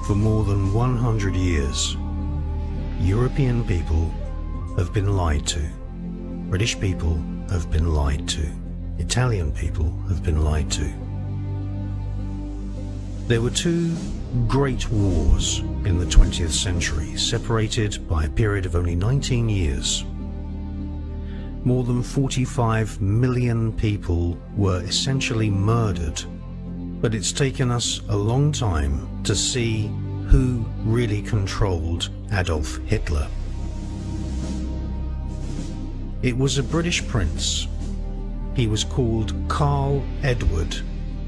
For more than 100 years, European people have been lied to. British people have been lied to. Italian people have been lied to. There were two great wars in the 20th century, separated by a period of only 19 years. More than 45 million people were essentially murdered, but it's taken us a long time to see who really controlled Adolf Hitler. It was a British prince. He was called Karl Edward,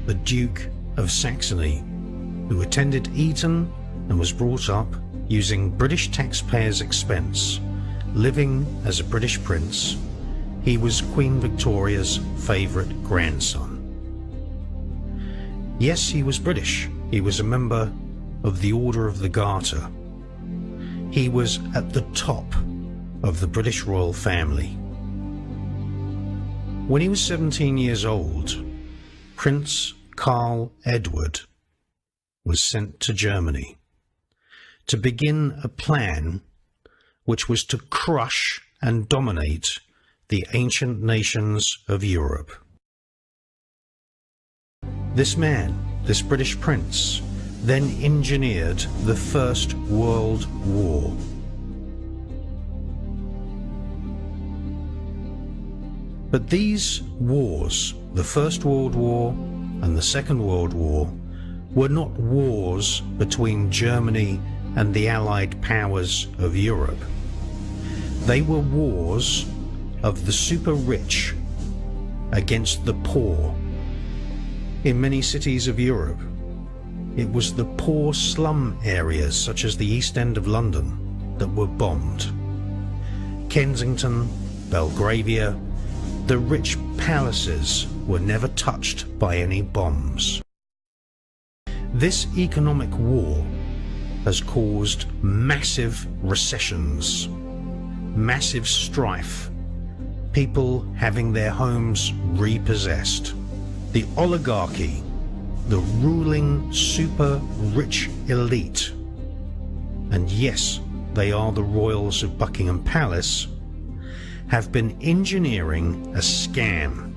the Duke of Saxony, who attended Eton and was brought up using British taxpayers' expense. Living as a British prince, he was Queen Victoria's favourite grandson. Yes, he was British. He was a member of the Order of the Garter. He was at the top of the British royal family. When he was 17 years old, Prince Karl Edward was sent to Germany to begin a plan which was to crush and dominate the ancient nations of Europe. This man, this British prince, then engineered the First World War. But these wars, the First World War and the Second World War, were not wars between Germany and the Allied powers of Europe. They were wars of the super rich against the poor. In many cities of Europe, it was the poor slum areas such as the East End of London that were bombed. Kensington, Belgravia, the rich palaces were never touched by any bombs. This economic war has caused massive recessions, massive strife, people having their homes repossessed. The oligarchy, the ruling super rich elite, and yes, they are the royals of Buckingham Palace, have been engineering a scam.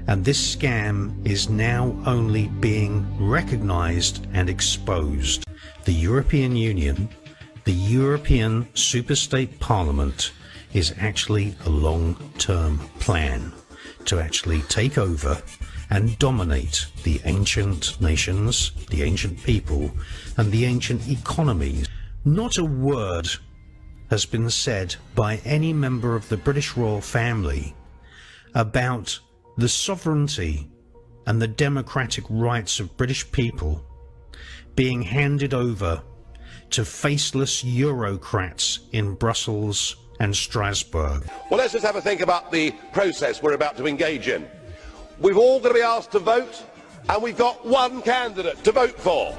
And this scam is now only being recognized and exposed. The European Union, the European Superstate Parliament, is actually a long-term plan to actually take over and dominate the ancient nations, the ancient people, and the ancient economies. Not a word has been said by any member of the British royal family about the sovereignty and the democratic rights of British people being handed over to faceless Eurocrats in Brussels and Strasbourg. Well, let's just have a think about the process we're about to engage in. We've all got to be asked to vote, and we've got one candidate to vote for.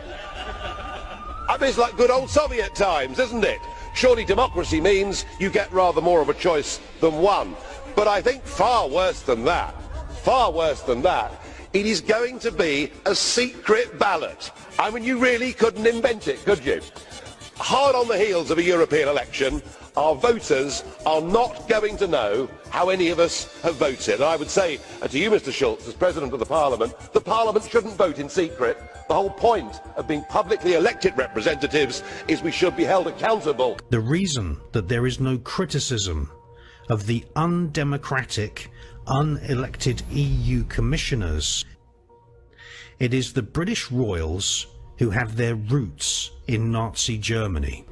I mean, it's like good old Soviet times, isn't it? Surely democracy means you get rather more of a choice than one. But I think far worse than that, it is going to be a secret ballot. I mean, you really couldn't invent it, could you? Hard on the heels of a European election, our voters are not going to know how any of us have voted. And I would say to you, Mr Schulz, as President of the Parliament shouldn't vote in secret. The whole point of being publicly elected representatives is we should be held accountable. The reason that there is no criticism of the undemocratic, unelected EU commissioners, it is the British royals who have their roots in Nazi Germany.